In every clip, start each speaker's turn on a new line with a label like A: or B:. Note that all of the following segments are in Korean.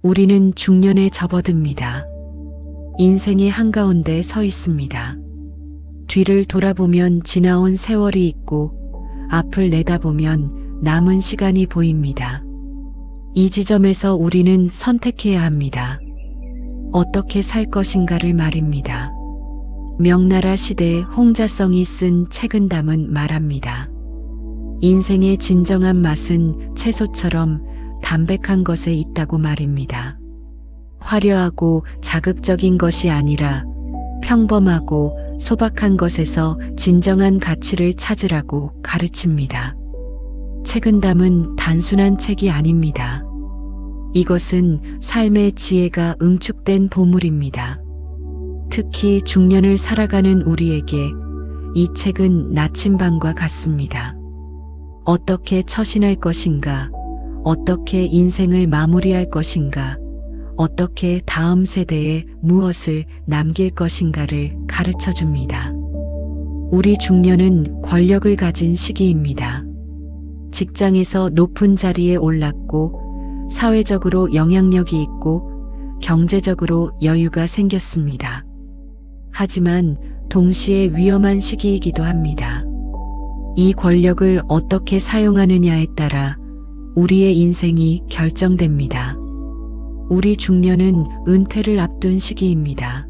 A: 우리는 중년에 접어듭니다. 인생의 한가운데 서 있습니다. 뒤를 돌아보면 지나온 세월이 있고 앞을 내다보면 남은 시간이 보입니다. 이 지점에서 우리는 선택해야 합니다. 어떻게 살 것인가를 말입니다. 명나라 시대에 홍자성이 쓴 책은 담은 말합니다. 인생의 진정한 맛은 채소처럼 담백한 것에 있다고 말입니다. 화려하고 자극적인 것이 아니라 평범하고 소박한 것에서 진정한 가치를 찾으라고 가르칩니다. 책은 담은 단순한 책이 아닙니다. 이것은 삶의 지혜가 응축된 보물입니다. 특히 중년을 살아가는 우리에게 이 책은 나침반과 같습니다. 어떻게 처신할 것인가, 어떻게 인생을 마무리할 것인가, 어떻게 다음 세대에 무엇을 남길 것인가를 가르쳐 줍니다. 우리 중년은 권력을 가진 시기입니다. 직장에서 높은 자리에 올랐고, 사회적으로 영향력이 있고, 경제적으로 여유가 생겼습니다. 하지만 동시에 위험한 시기이기도 합니다. 이 권력을 어떻게 사용하느냐에 따라 우리의 인생이 결정됩니다. 우리 중년은 은퇴를 앞둔 시기입니다.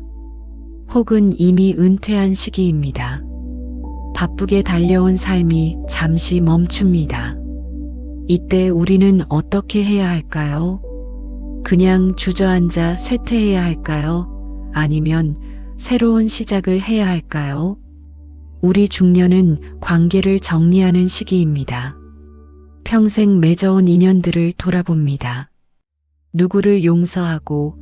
A: 혹은 이미 은퇴한 시기입니다. 바쁘게 달려온 삶이 잠시 멈춥니다. 이때 우리는 어떻게 해야 할까요? 그냥 주저앉아 쇠퇴해야 할까요? 아니면 새로운 시작을 해야 할까요? 우리 중년은 관계를 정리하는 시기입니다. 평생 맺어온 인연들을 돌아봅니다. 누구를 용서하고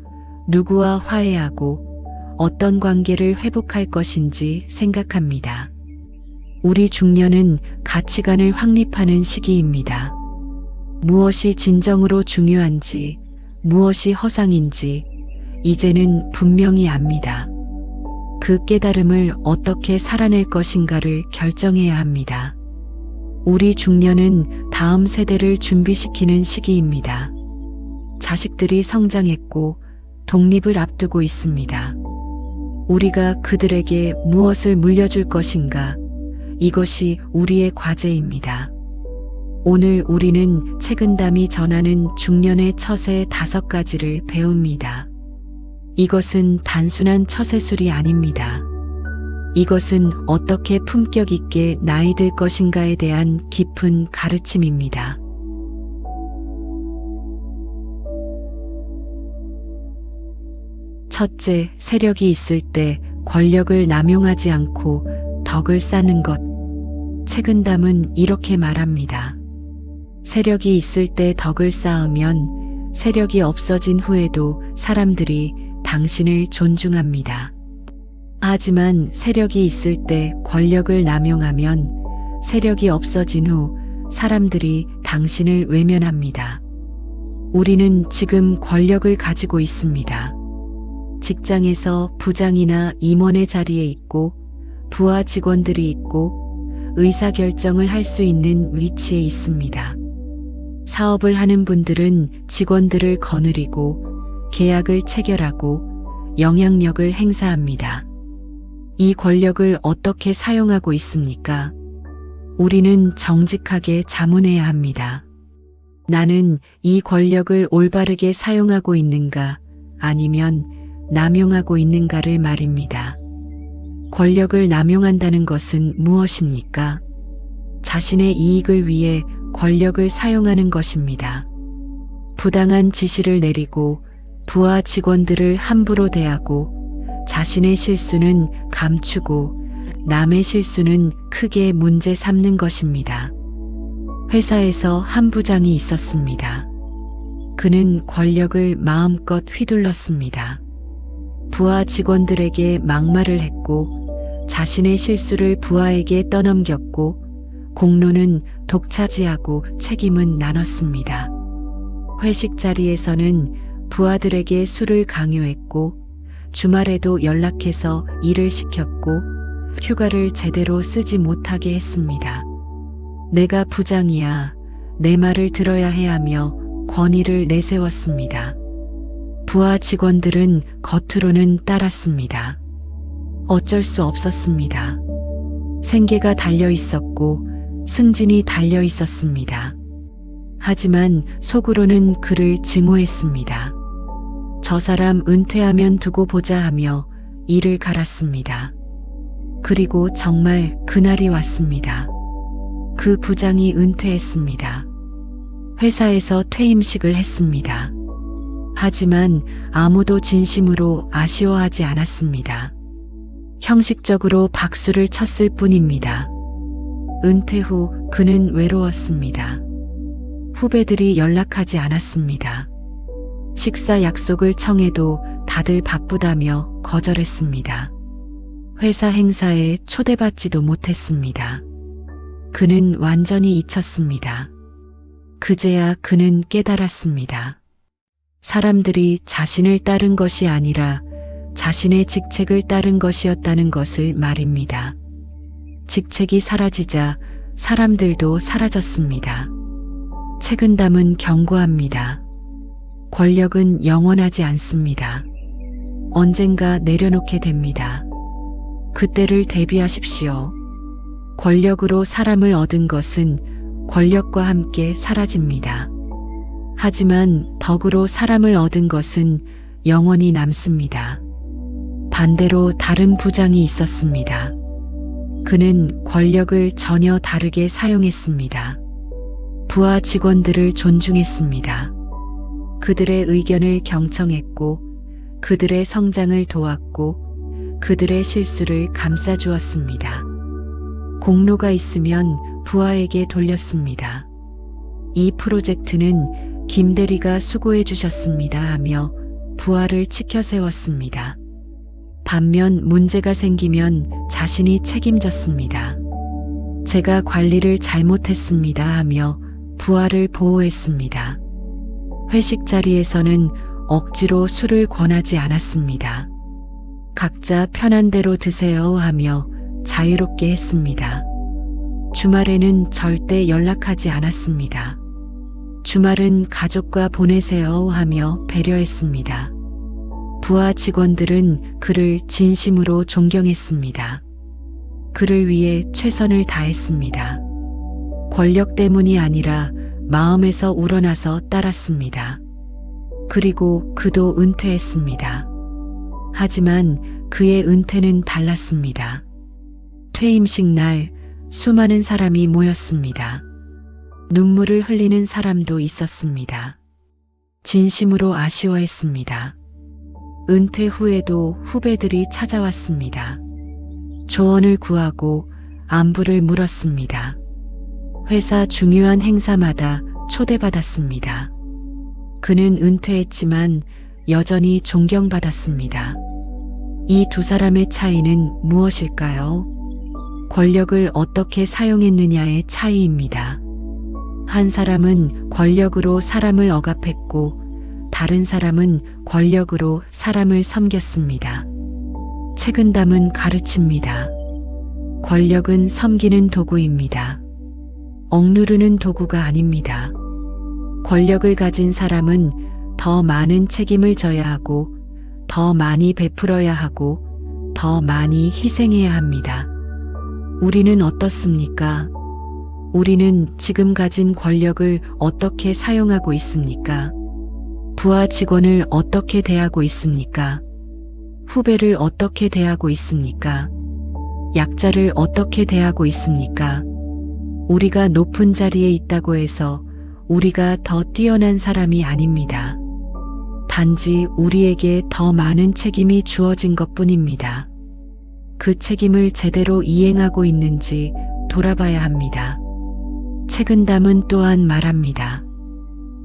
A: 누구와 화해하고 어떤 관계를 회복할 것인지 생각합니다. 우리 중년은 가치관을 확립하는 시기입니다. 무엇이 진정으로 중요한지, 무엇이 허상인지 이제는 분명히 압니다. 그 깨달음을 어떻게 살아낼 것인가를 결정해야 합니다. 우리 중년은 다음 세대를 준비시키는 시기입니다. 자식들이 성장했고 독립을 앞두고 있습니다. 우리가 그들에게 무엇을 물려줄 것인가? 이것이 우리의 과제입니다. 오늘 우리는 책은담이 전하는 중년의 처세 5가지를 배웁니다. 이것은 단순한 처세술이 아닙니다. 이것은 어떻게 품격 있게 나이 들 것인가에 대한 깊은 가르침입니다. 첫째, 세력이 있을 때 권력을 남용하지 않고 덕을 쌓는 것. 책은담은 이렇게 말합니다. 세력이 있을 때 덕을 쌓으면 세력이 없어진 후에도 사람들이 당신을 존중합니다. 하지만 세력이 있을 때 권력을 남용하면 세력이 없어진 후 사람들이 당신을 외면합니다. 우리는 지금 권력을 가지고 있습니다. 직장에서 부장이나 임원의 자리에 있고 부하 직원들이 있고 의사결정을 할 수 있는 위치에 있습니다. 사업을 하는 분들은 직원들을 거느리고 계약을 체결하고 영향력을 행사합니다. 이 권력을 어떻게 사용하고 있습니까? 우리는 정직하게 자문해야 합니다. 나는 이 권력을 올바르게 사용하고 있는가 아니면 남용하고 있는가를 말입니다. 권력을 남용한다는 것은 무엇입니까? 자신의 이익을 위해 권력을 사용하는 것입니다. 부당한 지시를 내리고 부하 직원들을 함부로 대하고 자신의 실수는 감추고 남의 실수는 크게 문제 삼는 것입니다. 회사에서 한 부장이 있었습니다. 그는 권력을 마음껏 휘둘렀습니다. 부하 직원들에게 막말을 했고 자신의 실수를 부하에게 떠넘겼고 공로는 독차지하고 책임은 나눴습니다. 회식 자리에서는 부하들에게 술을 강요했고 주말에도 연락해서 일을 시켰고 휴가를 제대로 쓰지 못하게 했습니다. 내가 부장이야. 내 말을 들어야 해 하며 권위를 내세웠습니다. 부하 직원들은 겉으로는 따랐습니다. 어쩔 수 없었습니다. 생계가 달려 있었고 승진이 달려 있었습니다. 하지만 속으로는 그를 증오했습니다. 저 사람 은퇴하면 두고 보자 하며 이를 갈았습니다. 그리고 정말 그날이 왔습니다. 그 부장이 은퇴했습니다. 회사에서 퇴임식을 했습니다. 하지만 아무도 진심으로 아쉬워하지 않았습니다. 형식적으로 박수를 쳤을 뿐입니다. 은퇴 후 그는 외로웠습니다. 후배들이 연락하지 않았습니다. 식사 약속을 청해도 다들 바쁘다며 거절했습니다. 회사 행사에 초대받지도 못했습니다. 그는 완전히 잊혔습니다. 그제야 그는 깨달았습니다. 사람들이 자신을 따른 것이 아니라 자신의 직책을 따른 것이었다는 것을 말입니다. 직책이 사라지자 사람들도 사라졌습니다. 책은담은 경고합니다. 권력은 영원하지 않습니다. 언젠가 내려놓게 됩니다. 그때를 대비하십시오. 권력으로 사람을 얻은 것은 권력과 함께 사라집니다. 하지만 덕으로 사람을 얻은 것은 영원히 남습니다. 반대로 다른 부장이 있었습니다. 그는 권력을 전혀 다르게 사용했습니다. 부하 직원들을 존중했습니다. 그들의 의견을 경청했고 그들의 성장을 도왔고 그들의 실수를 감싸주었습니다. 공로가 있으면 부하에게 돌렸습니다. 이 프로젝트는 김 대리가 수고해 주셨습니다 하며 부하를 치켜 세웠습니다. 반면 문제가 생기면 자신이 책임졌습니다. 제가 관리를 잘못했습니다 하며 부하를 보호했습니다. 회식 자리에서는 억지로 술을 권하지 않았습니다. 각자 편한 대로 드세요 하며 자유롭게 했습니다. 주말에는 절대 연락하지 않았습니다. 주말은 가족과 보내세요 하며 배려했습니다. 부하 직원들은 그를 진심으로 존경했습니다. 그를 위해 최선을 다했습니다. 권력 때문이 아니라 마음에서 우러나서 따랐습니다. 그리고 그도 은퇴했습니다. 하지만 그의 은퇴는 달랐습니다. 퇴임식 날 수많은 사람이 모였습니다. 눈물을 흘리는 사람도 있었습니다. 진심으로 아쉬워했습니다. 은퇴 후에도 후배들이 찾아왔습니다. 조언을 구하고 안부를 물었습니다. 회사 중요한 행사마다 초대받았습니다. 그는 은퇴했지만 여전히 존경받았습니다. 이 두 사람의 차이는 무엇일까요? 권력을 어떻게 사용했느냐의 차이입니다. 한 사람은 권력으로 사람을 억압했고 다른 사람은 권력으로 사람을 섬겼습니다. 책은담은 가르칩니다. 권력은 섬기는 도구입니다. 억누르는 도구가 아닙니다. 권력을 가진 사람은 더 많은 책임을 져야 하고 더 많이 베풀어야 하고 더 많이 희생해야 합니다. 우리는 어떻습니까? 우리는 지금 가진 권력을 어떻게 사용하고 있습니까? 부하 직원을 어떻게 대하고 있습니까? 후배를 어떻게 대하고 있습니까? 약자를 어떻게 대하고 있습니까? 우리가 높은 자리에 있다고 해서 우리가 더 뛰어난 사람이 아닙니다. 단지 우리에게 더 많은 책임이 주어진 것뿐입니다. 그 책임을 제대로 이행하고 있는지 돌아봐야 합니다. 책은담은 또한 말합니다.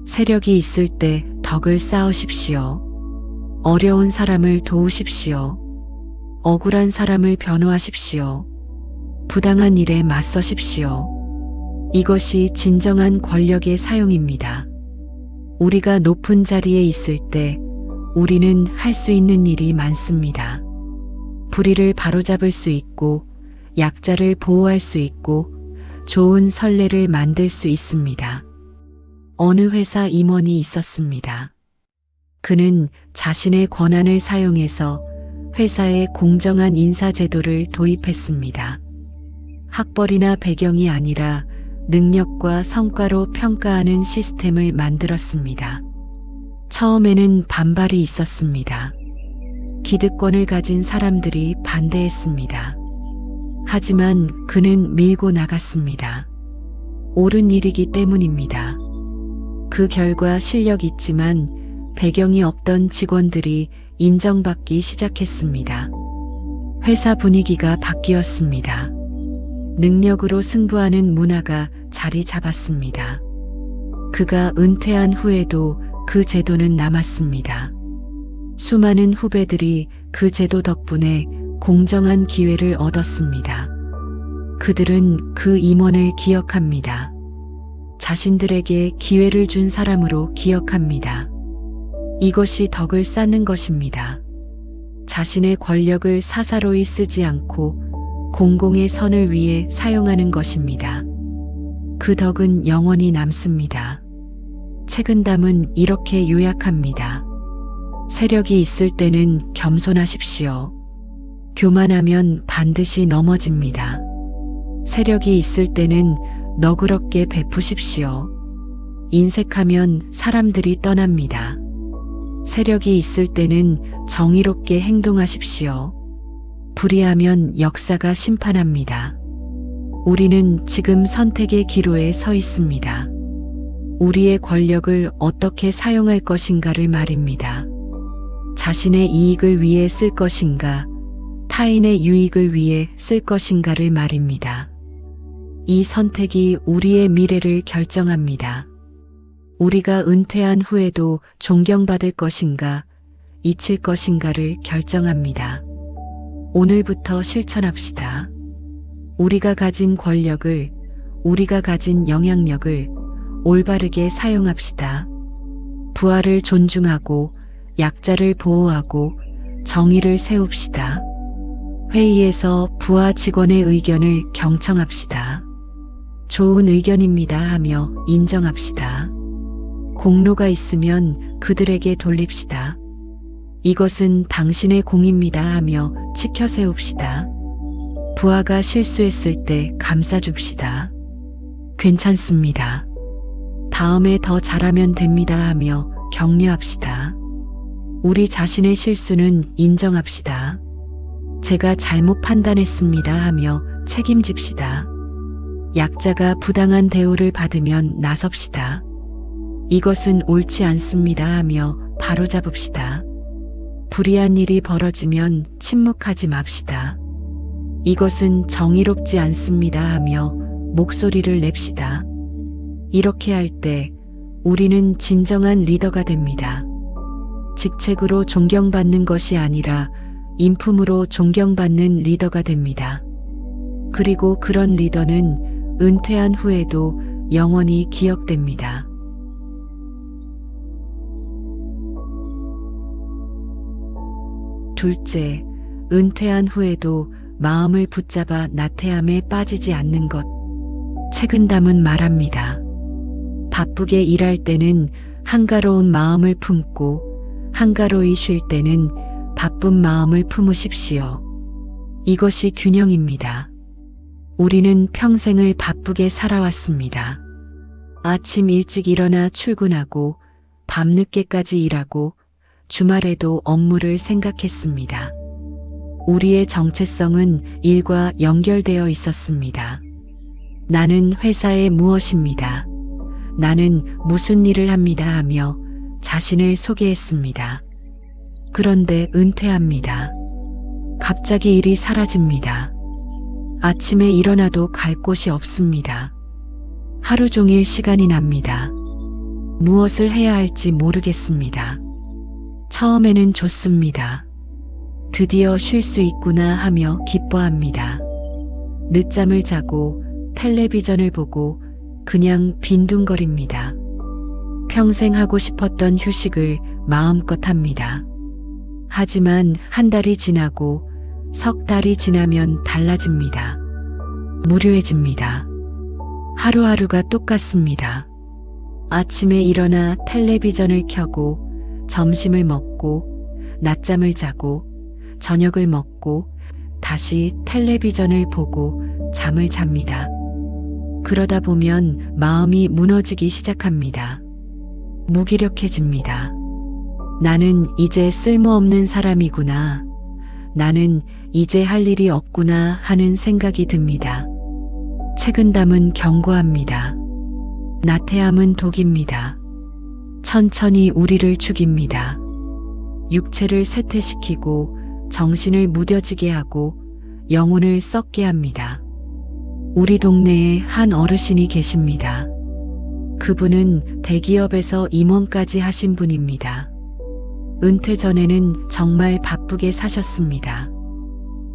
A: 세력이 있을 때 덕을 쌓으십시오. 어려운 사람을 도우십시오. 억울한 사람을 변호하십시오. 부당한 일에 맞서십시오. 이것이 진정한 권력의 사용입니다. 우리가 높은 자리에 있을 때 우리는 할 수 있는 일이 많습니다. 불의를 바로잡을 수 있고 약자를 보호할 수 있고 좋은 선례를 만들 수 있습니다. 어느 회사 임원이 있었습니다. 그는 자신의 권한을 사용해서 회사에 공정한 인사제도를 도입했습니다. 학벌이나 배경이 아니라 능력과 성과로 평가하는 시스템을 만들었습니다. 처음에는 반발이 있었습니다. 기득권을 가진 사람들이 반대했습니다. 하지만 그는 밀고 나갔습니다. 옳은 일이기 때문입니다. 그 결과 실력 있지만 배경이 없던 직원들이 인정받기 시작했습니다. 회사 분위기가 바뀌었습니다. 능력으로 승부하는 문화가 자리 잡았습니다. 그가 은퇴한 후에도 그 제도는 남았습니다. 수많은 후배들이 그 제도 덕분에 공정한 기회를 얻었습니다. 그들은 그 임원을 기억합니다. 자신들에게 기회를 준 사람으로 기억합니다. 이것이 덕을 쌓는 것입니다. 자신의 권력을 사사로이 쓰지 않고 공공의 선을 위해 사용하는 것입니다. 그 덕은 영원히 남습니다. 책은담은 이렇게 요약합니다. 세력이 있을 때는 겸손하십시오. 교만하면 반드시 넘어집니다. 세력이 있을 때는 너그럽게 베푸십시오. 인색하면 사람들이 떠납니다. 세력이 있을 때는 정의롭게 행동하십시오. 불의하면 역사가 심판합니다. 우리는 지금 선택의 기로에 서 있습니다. 우리의 권력을 어떻게 사용할 것인가를 말입니다. 자신의 이익을 위해 쓸 것인가, 타인의 유익을 위해 쓸 것인가를 말입니다. 이 선택이 우리의 미래를 결정합니다. 우리가 은퇴한 후에도 존경받을 것인가, 잊힐 것인가를 결정합니다. 오늘부터 실천합시다. 우리가 가진 권력을, 우리가 가진 영향력을 올바르게 사용합시다. 부하를 존중하고 약자를 보호하고 정의를 세웁시다. 회의에서 부하 직원의 의견을 경청합시다. 좋은 의견입니다 하며 인정합시다. 공로가 있으면 그들에게 돌립시다. 이것은 당신의 공입니다 하며 지켜 세웁시다. 부하가 실수했을 때 감싸줍시다. 괜찮습니다. 다음에 더 잘하면 됩니다 하며 격려합시다. 우리 자신의 실수는 인정합시다. 제가 잘못 판단했습니다 하며 책임집시다. 약자가 부당한 대우를 받으면 나섭시다. 이것은 옳지 않습니다 하며 바로잡읍시다. 불의한 일이 벌어지면 침묵하지 맙시다. 이것은 정의롭지 않습니다 하며 목소리를 냅시다. 이렇게 할 때 우리는 진정한 리더가 됩니다. 직책으로 존경받는 것이 아니라 인품으로 존경받는 리더가 됩니다. 그리고 그런 리더는 은퇴한 후에도 영원히 기억됩니다. 둘째, 은퇴한 후에도 마음을 붙잡아 나태함에 빠지지 않는 것. 책은담은 말합니다. 바쁘게 일할 때는 한가로운 마음을 품고 한가로이 쉴 때는 바쁜 마음을 품으십시오. 이것이 균형입니다. 우리는 평생을 바쁘게 살아왔습니다. 아침 일찍 일어나 출근하고 밤늦게까지 일하고 주말에도 업무를 생각했습니다. 우리의 정체성은 일과 연결되어 있었습니다. 나는 회사의 무엇입니다. 나는 무슨 일을 합니다 하며 자신을 소개했습니다. 그런데 은퇴합니다. 갑자기 일이 사라집니다. 아침에 일어나도 갈 곳이 없습니다. 하루 종일 시간이 납니다. 무엇을 해야 할지 모르겠습니다. 처음에는 좋습니다. 드디어 쉴 수 있구나 하며 기뻐합니다. 늦잠을 자고 텔레비전을 보고 그냥 빈둥거립니다. 평생 하고 싶었던 휴식을 마음껏 합니다. 하지만 한 달이 지나고 석 달이 지나면 달라집니다. 무료해집니다. 하루하루가 똑같습니다. 아침에 일어나 텔레비전을 켜고 점심을 먹고 낮잠을 자고 저녁을 먹고 다시 텔레비전을 보고 잠을 잡니다. 그러다 보면 마음이 무너지기 시작합니다. 무기력해집니다. 나는 이제 쓸모없는 사람이구나. 나는 이제 할 일이 없구나 하는 생각이 듭니다. 책은담은 경고합니다. 나태함은 독입니다. 천천히 우리를 죽입니다. 육체를 쇠퇴시키고 정신을 무뎌지게 하고 영혼을 썩게 합니다. 우리 동네에 한 어르신이 계십니다. 그분은 대기업에서 임원까지 하신 분입니다. 은퇴 전에는 정말 바쁘게 사셨습니다.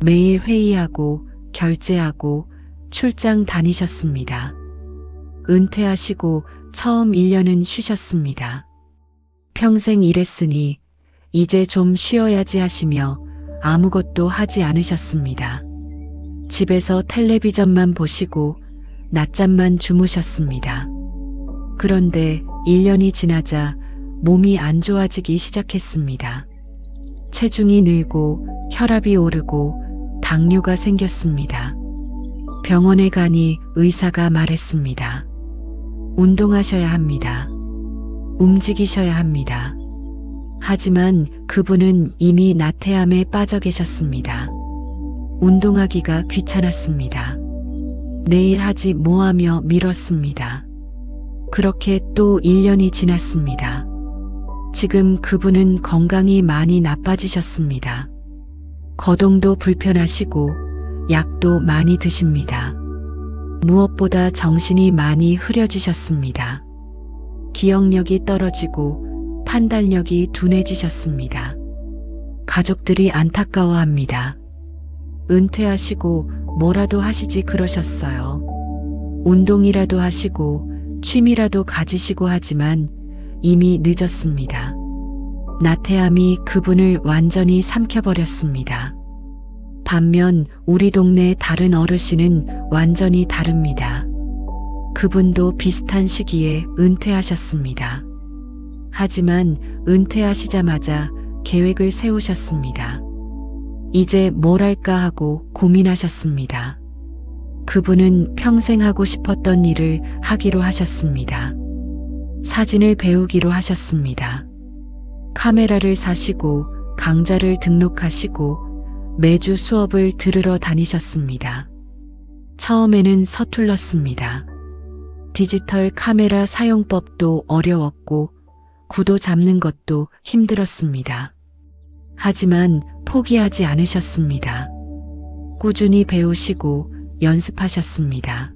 A: 매일 회의하고 결제하고 출장 다니셨습니다. 은퇴하시고 처음 1년은 쉬셨습니다. 평생 일했으니 이제 좀 쉬어야지 하시며 아무것도 하지 않으셨습니다. 집에서 텔레비전만 보시고 낮잠만 주무셨습니다. 그런데 1년이 지나자 몸이 안 좋아지기 시작했습니다. 체중이 늘고 혈압이 오르고 당뇨가 생겼습니다. 병원에 가니 의사가 말했습니다. 운동하셔야 합니다. 움직이셔야 합니다. 하지만 그분은 이미 나태함에 빠져 계셨습니다. 운동하기가 귀찮았습니다. 내일 하지 뭐하며 미뤘습니다. 그렇게 또 1년이 지났습니다. 지금 그분은 건강이 많이 나빠지셨습니다. 거동도 불편하시고 약도 많이 드십니다. 무엇보다 정신이 많이 흐려지셨습니다. 기억력이 떨어지고 판단력이 둔해지셨습니다. 가족들이 안타까워합니다. 은퇴하시고 뭐라도 하시지 그러셨어요. 운동이라도 하시고 취미라도 가지시고 하지만 이미 늦었습니다. 나태함이 그분을 완전히 삼켜버렸습니다. 반면 우리 동네 다른 어르신은 완전히 다릅니다. 그분도 비슷한 시기에 은퇴하셨습니다. 하지만 은퇴하시자마자 계획을 세우셨습니다. 이제 뭘 할까 하고 고민하셨습니다. 그분은 평생 하고 싶었던 일을 하기로 하셨습니다. 사진을 배우기로 하셨습니다. 카메라를 사시고 강좌를 등록하시고 매주 수업을 들으러 다니셨습니다. 처음에는 서툴렀습니다. 디지털 카메라 사용법도 어려웠고 구도 잡는 것도 힘들었습니다. 하지만 포기하지 않으셨습니다. 꾸준히 배우시고 연습하셨습니다.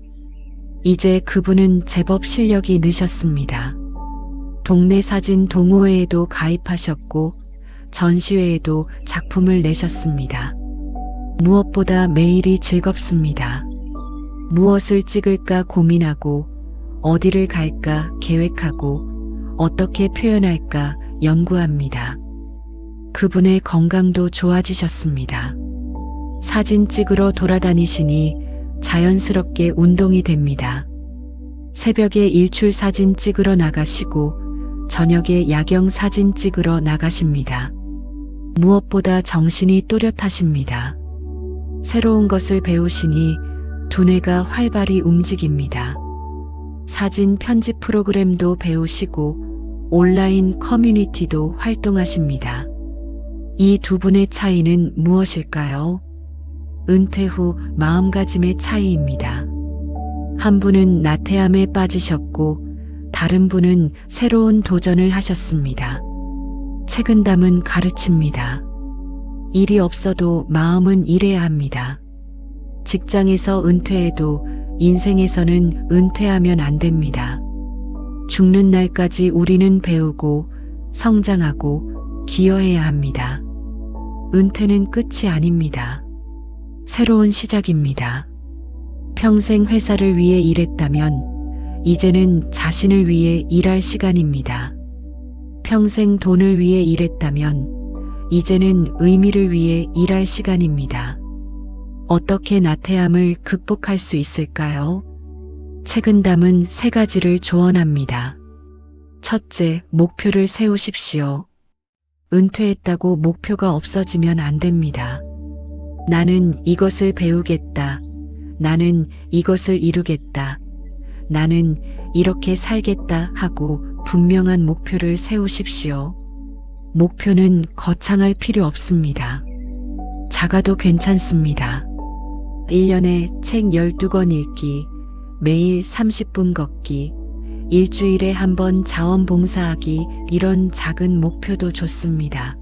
A: 이제 그분은 제법 실력이 느셨습니다. 동네 사진 동호회에도 가입하셨고 전시회에도 작품을 내셨습니다. 무엇보다 매일이 즐겁습니다. 무엇을 찍을까 고민하고 어디를 갈까 계획하고 어떻게 표현할까 연구합니다. 그분의 건강도 좋아지셨습니다. 사진 찍으러 돌아다니시니 자연스럽게 운동이 됩니다. 새벽에 일출 사진 찍으러 나가시고 저녁에 야경 사진 찍으러 나가십니다. 무엇보다 정신이 또렷하십니다. 새로운 것을 배우시니 두뇌가 활발히 움직입니다. 사진 편집 프로그램도 배우시고 온라인 커뮤니티도 활동하십니다. 이 두 분의 차이는 무엇일까요? 은퇴 후 마음가짐의 차이입니다. 한 분은 나태함에 빠지셨고 다른 분은 새로운 도전을 하셨습니다. 책은담은 가르칩니다. 일이 없어도 마음은 일해야 합니다. 직장에서 은퇴해도 인생에서는 은퇴하면 안 됩니다. 죽는 날까지 우리는 배우고 성장하고 기여해야 합니다. 은퇴는 끝이 아닙니다. 새로운 시작입니다. 평생 회사를 위해 일했다면 이제는 자신을 위해 일할 시간입니다. 평생 돈을 위해 일했다면 이제는 의미를 위해 일할 시간입니다. 어떻게 나태함을 극복할 수 있을까요? 책은담은 3가지를 조언합니다. 첫째, 목표를 세우십시오. 은퇴했다고 목표가 없어지면 안 됩니다. 나는 이것을 배우겠다. 나는 이것을 이루겠다. 나는 이렇게 살겠다 하고 분명한 목표를 세우십시오. 목표는 거창할 필요 없습니다. 작아도 괜찮습니다. 1년에 책 12권 읽기, 매일 30분 걷기, 일주일에 한 번 자원봉사하기, 이런 작은 목표도 좋습니다.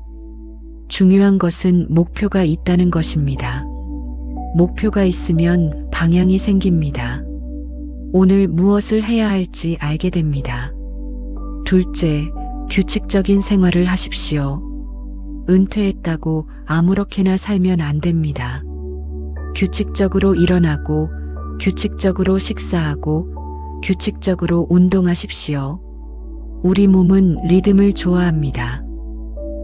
A: 중요한 것은 목표가 있다는 것입니다. 목표가 있으면 방향이 생깁니다. 오늘 무엇을 해야 할지 알게 됩니다. 둘째, 규칙적인 생활을 하십시오. 은퇴했다고 아무렇게나 살면 안 됩니다. 규칙적으로 일어나고, 규칙적으로 식사하고, 규칙적으로 운동하십시오. 우리 몸은 리듬을 좋아합니다.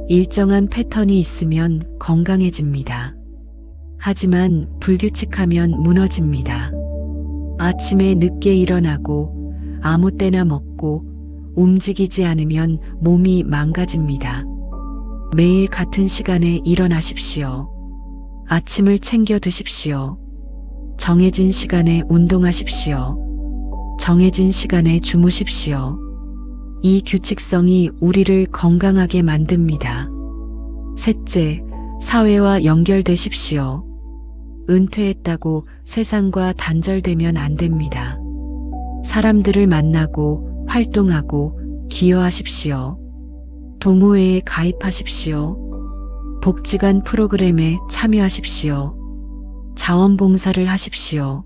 A: 일정한 패턴이 있으면 건강해집니다. 하지만 불규칙하면 무너집니다. 아침에 늦게 일어나고 아무 때나 먹고 움직이지 않으면 몸이 망가집니다. 매일 같은 시간에 일어나십시오. 아침을 챙겨 드십시오. 정해진 시간에 운동하십시오. 정해진 시간에 주무십시오. 이 규칙성이 우리를 건강하게 만듭니다. 셋째, 사회와 연결되십시오. 은퇴했다고 세상과 단절되면 안 됩니다. 사람들을 만나고 활동하고 기여하십시오. 동호회에 가입하십시오. 복지관 프로그램에 참여하십시오. 자원봉사를 하십시오.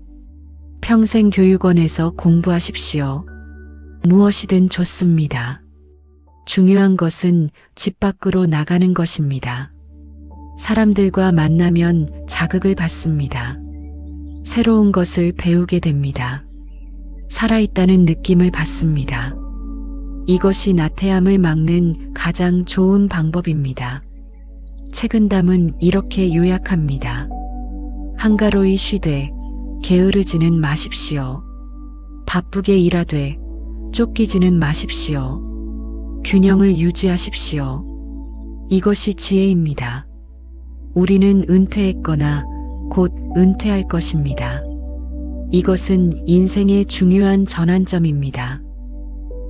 A: 평생교육원에서 공부하십시오. 무엇이든 좋습니다. 중요한 것은 집 밖으로 나가는 것입니다. 사람들과 만나면 자극을 받습니다. 새로운 것을 배우게 됩니다. 살아있다는 느낌을 받습니다. 이것이 나태함을 막는 가장 좋은 방법입니다. 책은담은 이렇게 요약합니다. 한가로이 쉬되 게으르지는 마십시오. 바쁘게 일하되 쫓기지는 마십시오. 균형을 유지하십시오. 이것이 지혜입니다. 우리는 은퇴했거나 곧 은퇴할 것입니다. 이것은 인생의 중요한 전환점입니다.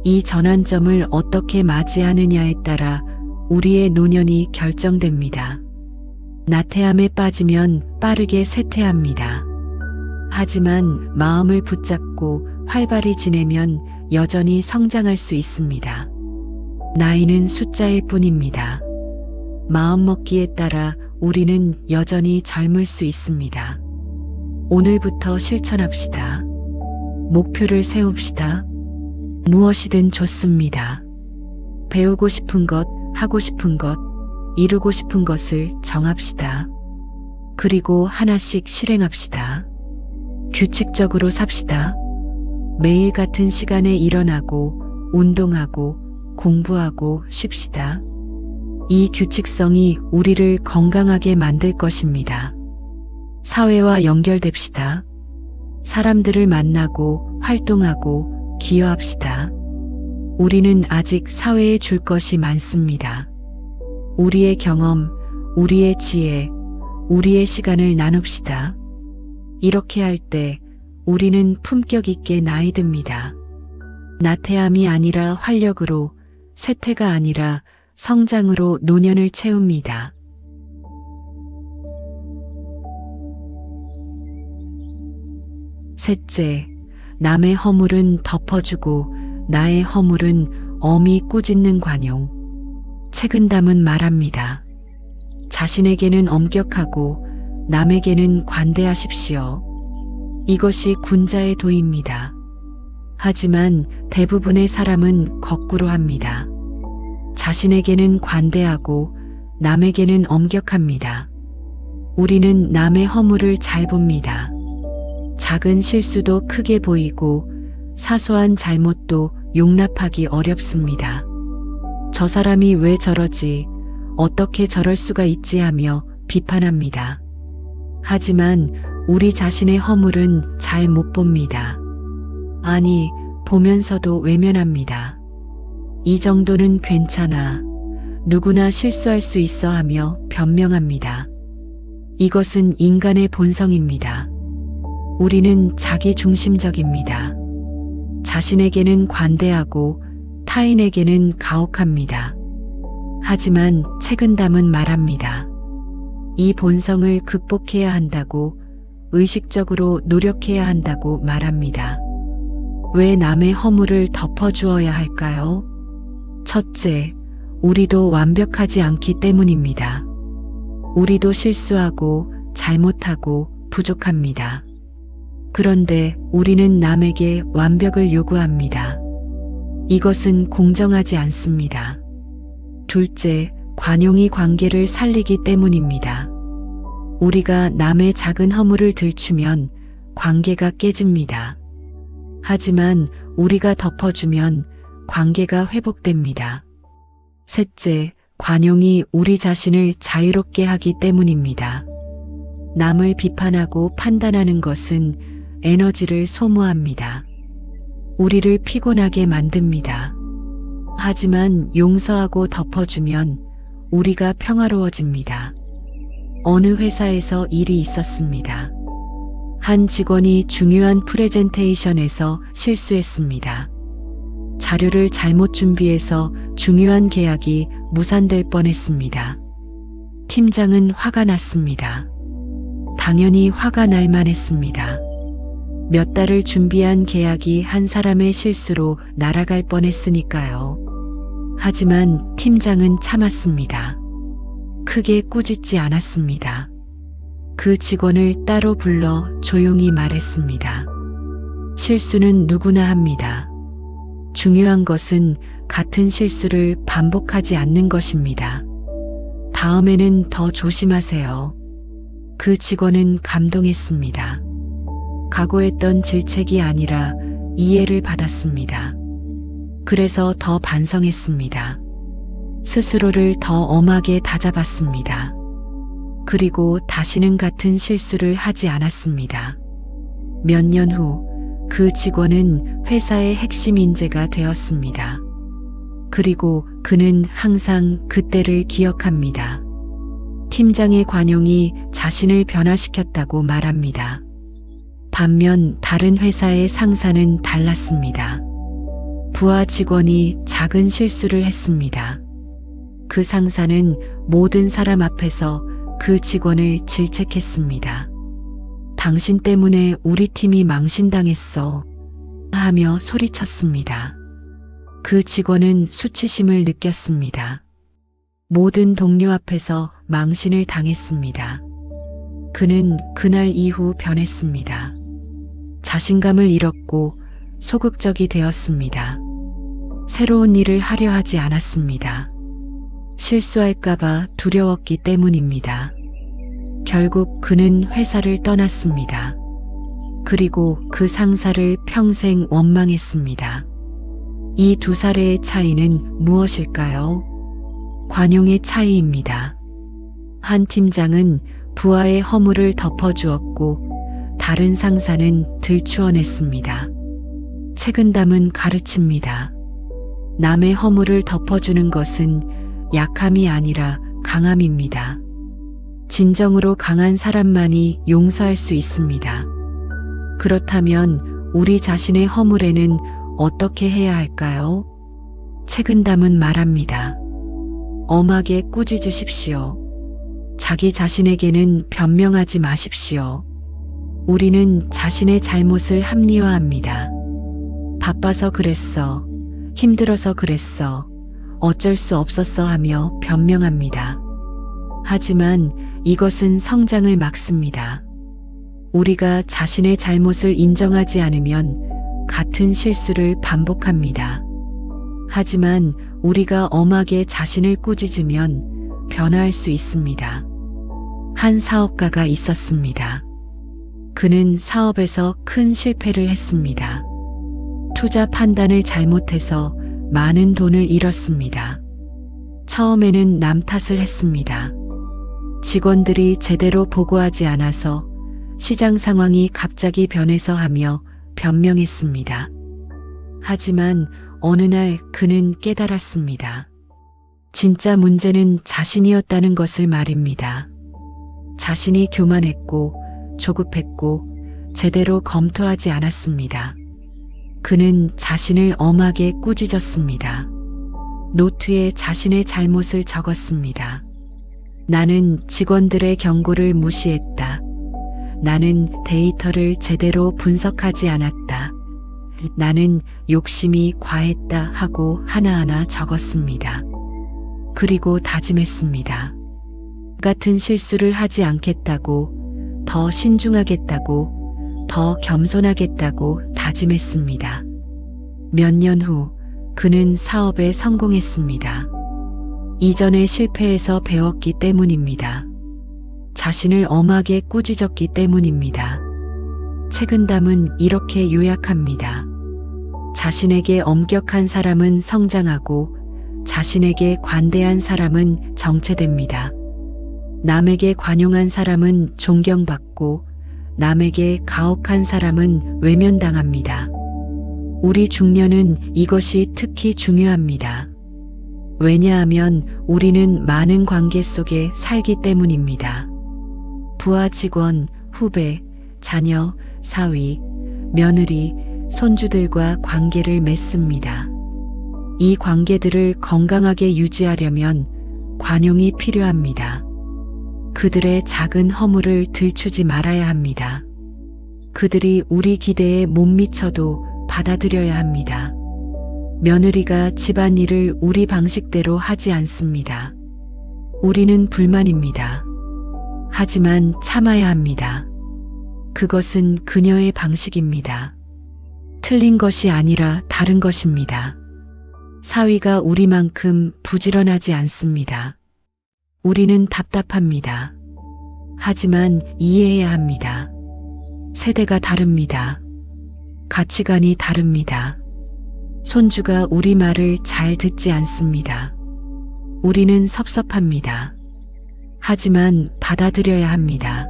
A: 이 전환점을 어떻게 맞이하느냐에 따라 우리의 노년이 결정됩니다. 나태함에 빠지면 빠르게 쇠퇴합니다. 하지만 마음을 붙잡고 활발히 지내면 여전히 성장할 수 있습니다. 나이는 숫자일 뿐입니다. 마음먹기에 따라 우리는 여전히 젊을 수 있습니다. 오늘부터 실천합시다. 목표를 세웁시다. 무엇이든 좋습니다. 배우고 싶은 것, 하고 싶은 것, 이루고 싶은 것을 정합시다. 그리고 하나씩 실행합시다. 규칙적으로 삽시다. 매일 같은 시간에 일어나고, 운동하고, 공부하고 쉽시다. 이 규칙성이 우리를 건강하게 만들 것입니다. 사회와 연결됩시다. 사람들을 만나고 활동하고 기여합시다. 우리는 아직 사회에 줄 것이 많습니다. 우리의 경험, 우리의 지혜, 우리의 시간을 나눕시다. 이렇게 할 때 우리는 품격 있게 나이 듭니다. 나태함이 아니라 활력으로, 쇠퇴가 아니라 성장으로 노년을 채웁니다. 셋째, 남의 허물은 덮어주고 나의 허물은 엄히 꾸짖는 관용. 책은담은 말합니다. 자신에게는 엄격하고 남에게는 관대하십시오. 이것이 군자의 도입니다. 하지만 대부분의 사람은 거꾸로 합니다. 자신에게는 관대하고 남에게는 엄격합니다. 우리는 남의 허물을 잘 봅니다. 작은 실수도 크게 보이고 사소한 잘못도 용납하기 어렵습니다. 저 사람이 왜 저러지? 어떻게 저럴 수가 있지? 하며 비판합니다. 하지만 우리 자신의 허물은 잘 못 봅니다. 아니, 보면서도 외면합니다. 이 정도는 괜찮아. 누구나 실수할 수 있어 하며 변명합니다. 이것은 인간의 본성입니다. 우리는 자기중심적입니다. 자신에게는 관대하고 타인에게는 가혹합니다. 하지만 책은담은 말합니다. 이 본성을 극복해야 한다고, 의식적으로 노력해야 한다고 말합니다. 왜 남의 허물을 덮어주어야 할까요? 첫째, 우리도 완벽하지 않기 때문입니다. 우리도 실수하고 잘못하고 부족합니다. 그런데 우리는 남에게 완벽을 요구합니다. 이것은 공정하지 않습니다. 둘째, 관용이 관계를 살리기 때문입니다. 우리가 남의 작은 허물을 들추면 관계가 깨집니다. 하지만 우리가 덮어주면 관계가 회복됩니다. 셋째, 관용이 우리 자신을 자유롭게 하기 때문입니다. 남을 비판하고 판단하는 것은 에너지를 소모합니다. 우리를 피곤하게 만듭니다. 하지만 용서하고 덮어주면 우리가 평화로워집니다. 어느 회사에서 일이 있었습니다. 한 직원이 중요한 프레젠테이션에서 실수했습니다. 자료를 잘못 준비해서 중요한 계약이 무산될 뻔했습니다. 팀장은 화가 났습니다. 당연히 화가 날 만했습니다. 몇 달을 준비한 계약이 한 사람의 실수로 날아갈 뻔했으니까요. 하지만 팀장은 참았습니다. 크게 꾸짖지 않았습니다. 그 직원을 따로 불러 조용히 말했습니다. 실수는 누구나 합니다. 중요한 것은 같은 실수를 반복하지 않는 것입니다. 다음에는 더 조심하세요. 그 직원은 감동했습니다. 각오했던 질책이 아니라 이해를 받았습니다. 그래서 더 반성했습니다. 스스로를 더 엄하게 다잡았습니다. 그리고 다시는 같은 실수를 하지 않았습니다. 몇 년 후 그 직원은 회사의 핵심 인재가 되었습니다. 그리고 그는 항상 그때를 기억합니다. 팀장의 관용이 자신을 변화시켰다고 말합니다. 반면 다른 회사의 상사는 달랐습니다. 부하 직원이 작은 실수를 했습니다. 그 상사는 모든 사람 앞에서 그 직원을 질책했습니다. 당신 때문에 우리 팀이 망신당했어 하며 소리쳤습니다. 그 직원은 수치심을 느꼈습니다. 모든 동료 앞에서 망신을 당했습니다. 그는 그날 이후 변했습니다. 자신감을 잃었고 소극적이 되었습니다. 새로운 일을 하려 하지 않았습니다. 실수할까봐 두려웠기 때문입니다. 결국 그는 회사를 떠났습니다. 그리고 그 상사를 평생 원망했습니다. 이 두 사례의 차이는 무엇일까요? 관용의 차이입니다. 한 팀장은 부하의 허물을 덮어주었고 다른 상사는 들추어냈습니다. 책은담은 가르칩니다. 남의 허물을 덮어주는 것은 약함이 아니라 강함입니다. 진정으로 강한 사람만이 용서할 수 있습니다. 그렇다면 우리 자신의 허물에는 어떻게 해야 할까요? 책은담은 말합니다. 엄하게 꾸짖으십시오. 자기 자신에게는 변명하지 마십시오. 우리는 자신의 잘못을 합리화합니다. 바빠서 그랬어. 힘들어서 그랬어. 어쩔 수 없었어 하며 변명합니다. 하지만 이것은 성장을 막습니다. 우리가 자신의 잘못을 인정하지 않으면 같은 실수를 반복합니다. 하지만 우리가 엄하게 자신을 꾸짖으면 변화할 수 있습니다. 한 사업가가 있었습니다. 그는 사업에서 큰 실패를 했습니다. 투자 판단을 잘못해서 많은 돈을 잃었습니다. 처음에는 남 탓을 했습니다. 직원들이 제대로 보고하지 않아서 시장 상황이 갑자기 변해서 하며 변명했습니다. 하지만 어느 날 그는 깨달았습니다. 진짜 문제는 자신이었다는 것을 말입니다. 자신이 교만했고 조급했고 제대로 검토하지 않았습니다. 그는 자신을 엄하게 꾸짖었습니다. 노트에 자신의 잘못을 적었습니다. 나는 직원들의 경고를 무시했다. 나는 데이터를 제대로 분석하지 않았다. 나는 욕심이 과했다 하고 하나하나 적었습니다. 그리고 다짐했습니다. 같은 실수를 하지 않겠다고, 더 신중하겠다고, 더 겸손하겠다고 다짐했습니다. 몇 년 후 그는 사업에 성공했습니다. 이전의 실패에서 배웠기 때문입니다. 자신을 엄하게 꾸짖었기 때문입니다. 책은담은 이렇게 요약합니다. 자신에게 엄격한 사람은 성장하고 자신에게 관대한 사람은 정체됩니다. 남에게 관용한 사람은 존경받고 남에게 가혹한 사람은 외면당합니다. 우리 중년은 이것이 특히 중요합니다. 왜냐하면 우리는 많은 관계 속에 살기 때문입니다. 부하 직원, 후배, 자녀, 사위, 며느리, 손주들과 관계를 맺습니다. 이 관계들을 건강하게 유지하려면 관용이 필요합니다. 그들의 작은 허물을 들추지 말아야 합니다. 그들이 우리 기대에 못 미쳐도 받아들여야 합니다. 며느리가 집안일을 우리 방식대로 하지 않습니다. 우리는 불만입니다. 하지만 참아야 합니다. 그것은 그녀의 방식입니다. 틀린 것이 아니라 다른 것입니다. 사위가 우리만큼 부지런하지 않습니다. 우리는 답답합니다. 하지만 이해해야 합니다. 세대가 다릅니다. 가치관이 다릅니다. 손주가 우리 말을 잘 듣지 않습니다. 우리는 섭섭합니다. 하지만 받아들여야 합니다.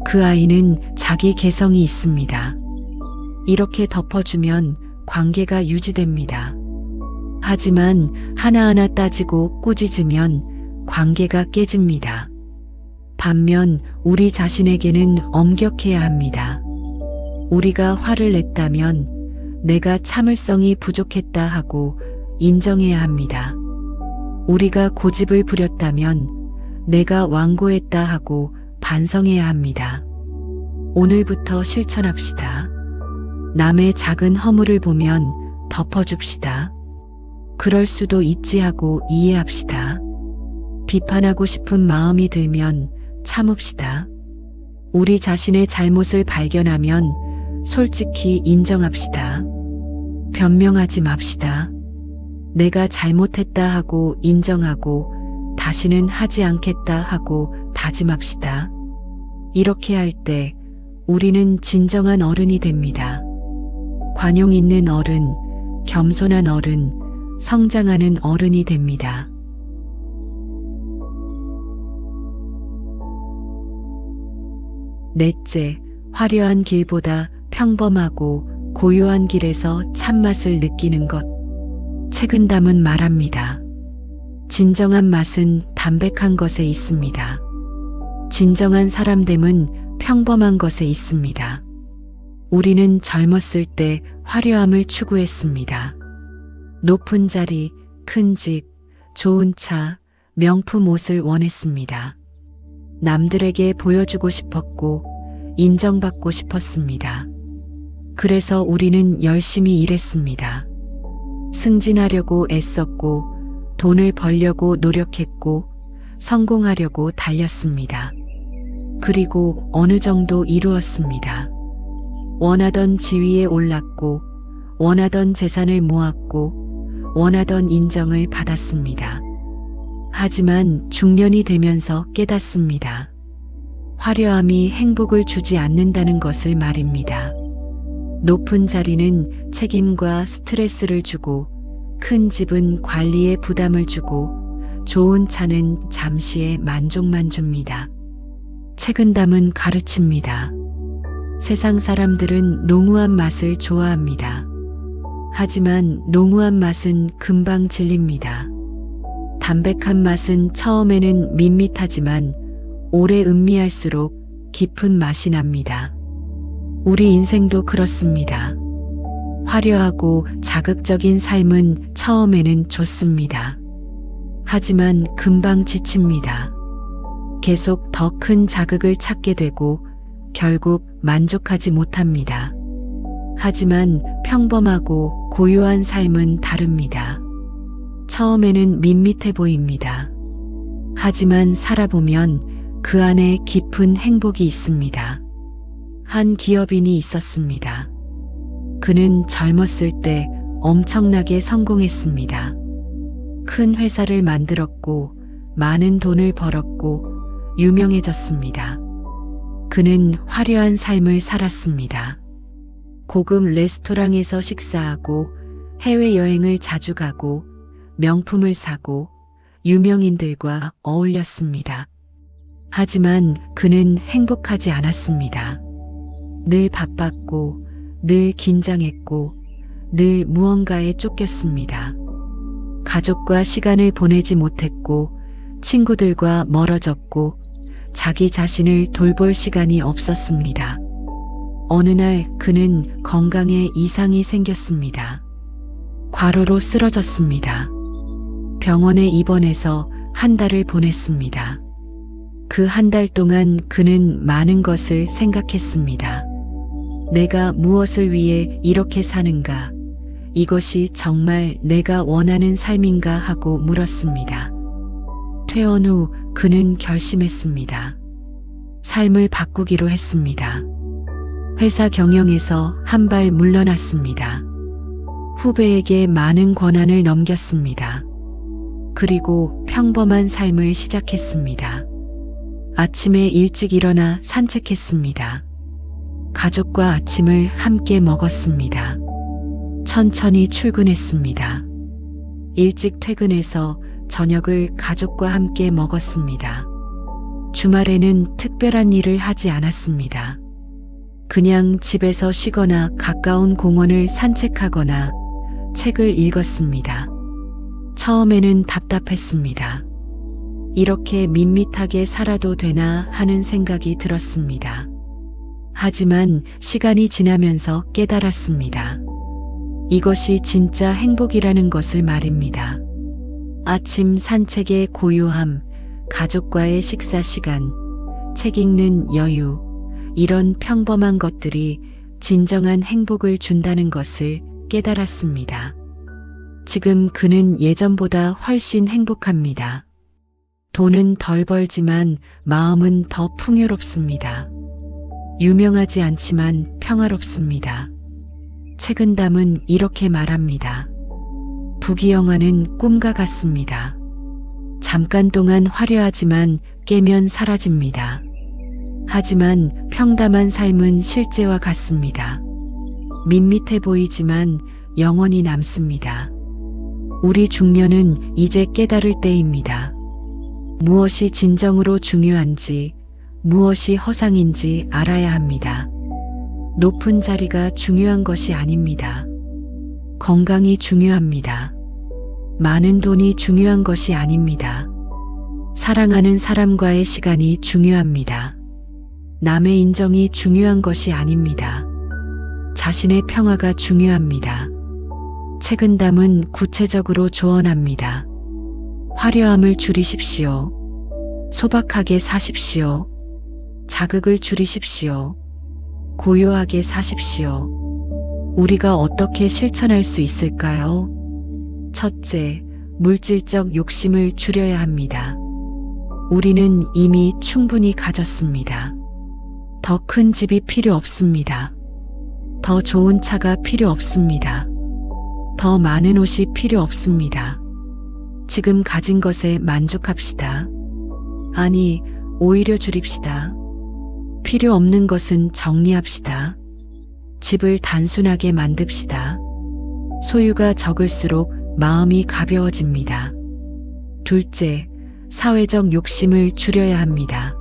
A: 그 아이는 자기 개성이 있습니다. 이렇게 덮어주면 관계가 유지됩니다. 하지만 하나하나 따지고 꾸짖으면 관계가 깨집니다. 반면 우리 자신에게는 엄격해야 합니다. 우리가 화를 냈다면 내가 참을성이 부족했다 하고 인정해야 합니다. 우리가 고집을 부렸다면 내가 완고했다 하고 반성해야 합니다. 오늘부터 실천합시다. 남의 작은 허물을 보면 덮어줍시다. 그럴 수도 있지 하고 이해합시다. 비판하고 싶은 마음이 들면 참읍시다. 우리 자신의 잘못을 발견하면 솔직히 인정합시다. 변명하지 맙시다. 내가 잘못했다 하고 인정하고 다시는 하지 않겠다 하고 다짐합시다. 이렇게 할 때 우리는 진정한 어른이 됩니다. 관용 있는 어른, 겸손한 어른, 성장하는 어른이 됩니다. 넷째, 화려한 길보다 평범하고 고요한 길에서 참맛을 느끼는 것. 책은담은 말합니다. 진정한 맛은 담백한 것에 있습니다. 진정한 사람됨은 평범한 것에 있습니다. 우리는 젊었을 때 화려함을 추구했습니다. 높은 자리, 큰 집, 좋은 차, 명품 옷을 원했습니다. 남들에게 보여주고 싶었고 인정받고 싶었습니다. 그래서 우리는 열심히 일했습니다. 승진하려고 애썼고 돈을 벌려고 노력했고 성공하려고 달렸습니다. 그리고 어느 정도 이루었습니다. 원하던 지위에 올랐고 원하던 재산을 모았고 원하던 인정을 받았습니다. 하지만 중년이 되면서 깨닫습니다. 화려함이 행복을 주지 않는다는 것을 말입니다. 높은 자리는 책임과 스트레스를 주고 큰 집은 관리에 부담을 주고 좋은 차는 잠시의 만족만 줍니다. 책은담은 가르칩니다. 세상 사람들은 농후한 맛을 좋아합니다. 하지만 농후한 맛은 금방 질립니다. 담백한 맛은 처음에는 밋밋하지만 오래 음미할수록 깊은 맛이 납니다. 우리 인생도 그렇습니다. 화려하고 자극적인 삶은 처음에는 좋습니다. 하지만 금방 지칩니다. 계속 더 큰 자극을 찾게 되고 결국 만족하지 못합니다. 하지만 평범하고 고요한 삶은 다릅니다. 처음에는 밋밋해 보입니다. 하지만 살아보면 그 안에 깊은 행복이 있습니다. 한 기업인이 있었습니다. 그는 젊었을 때 엄청나게 성공했습니다. 큰 회사를 만들었고 많은 돈을 벌었고 유명해졌습니다. 그는 화려한 삶을 살았습니다. 고급 레스토랑에서 식사하고 해외여행을 자주 가고 명품을 사고 유명인들과 어울렸습니다. 하지만 그는 행복하지 않았습니다. 늘 바빴고 늘 긴장했고 늘 무언가에 쫓겼습니다. 가족과 시간을 보내지 못했고 친구들과 멀어졌고 자기 자신을 돌볼 시간이 없었습니다. 어느 날 그는 건강에 이상이 생겼습니다. 과로로 쓰러졌습니다. 병원에 입원해서 한 달을 보냈습니다. 그 한 달 동안 그는 많은 것을 생각했습니다. 내가 무엇을 위해 이렇게 사는가? 이것이 정말 내가 원하는 삶인가 하고 물었습니다. 퇴원 후 그는 결심했습니다. 삶을 바꾸기로 했습니다. 회사 경영에서 한 발 물러났습니다. 후배에게 많은 권한을 넘겼습니다. 그리고 평범한 삶을 시작했습니다. 아침에 일찍 일어나 산책했습니다. 가족과 아침을 함께 먹었습니다. 천천히 출근했습니다. 일찍 퇴근해서 저녁을 가족과 함께 먹었습니다. 주말에는 특별한 일을 하지 않았습니다. 그냥 집에서 쉬거나 가까운 공원을 산책하거나 책을 읽었습니다. 처음에는 답답했습니다. 이렇게 밋밋하게 살아도 되나 하는 생각이 들었습니다. 하지만 시간이 지나면서 깨달았습니다. 이것이 진짜 행복이라는 것을 말입니다. 아침 산책의 고요함, 가족과의 식사 시간, 책 읽는 여유, 이런 평범한 것들이 진정한 행복을 준다는 것을 깨달았습니다. 지금 그는 예전보다 훨씬 행복합니다. 돈은 덜 벌지만 마음은 더 풍요롭습니다. 유명하지 않지만 평화롭습니다. 책은 담은 이렇게 말합니다. 부귀영화는 꿈과 같습니다. 잠깐 동안 화려하지만 깨면 사라집니다. 하지만 평담한 삶은 실제와 같습니다. 밋밋해 보이지만 영원히 남습니다. 우리 중년은 이제 깨달을 때입니다. 무엇이 진정으로 중요한지, 무엇이 허상인지 알아야 합니다. 높은 자리가 중요한 것이 아닙니다. 건강이 중요합니다. 많은 돈이 중요한 것이 아닙니다. 사랑하는 사람과의 시간이 중요합니다. 남의 인정이 중요한 것이 아닙니다. 자신의 평화가 중요합니다. 책은 담은 구체적으로 조언합니다. 화려함을 줄이십시오. 소박하게 사십시오. 자극을 줄이십시오. 고요하게 사십시오. 우리가 어떻게 실천할 수 있을까요? 첫째, 물질적 욕심을 줄여야 합니다. 우리는 이미 충분히 가졌습니다. 더 큰 집이 필요 없습니다. 더 좋은 차가 필요 없습니다. 더 많은 옷이 필요 없습니다. 지금 가진 것에 만족합시다. 아니, 오히려 줄입시다. 필요 없는 것은 정리합시다. 집을 단순하게 만듭시다. 소유가 적을수록 마음이 가벼워집니다. 둘째, 사회적 욕심을 줄여야 합니다.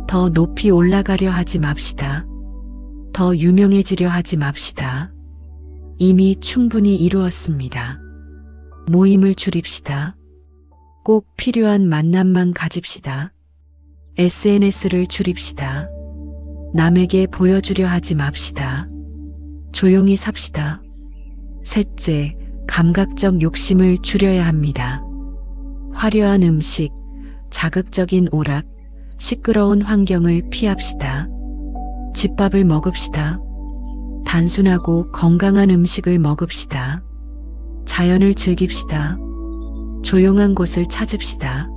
A: 더 높이 올라가려 하지 맙시다. 더 유명해지려 하지 맙시다. 이미 충분히 이루었습니다. 모임을 줄입시다. 꼭 필요한 만남만 가집시다. SNS를 줄입시다. 남에게 보여주려 하지 맙시다. 조용히 삽시다. 셋째, 감각적 욕심을 줄여야 합니다. 화려한 음식, 자극적인 오락, 시끄러운 환경을 피합시다. 집밥을 먹읍시다. 단순하고 건강한 음식을 먹읍시다. 자연을 즐깁시다. 조용한 곳을 찾읍시다.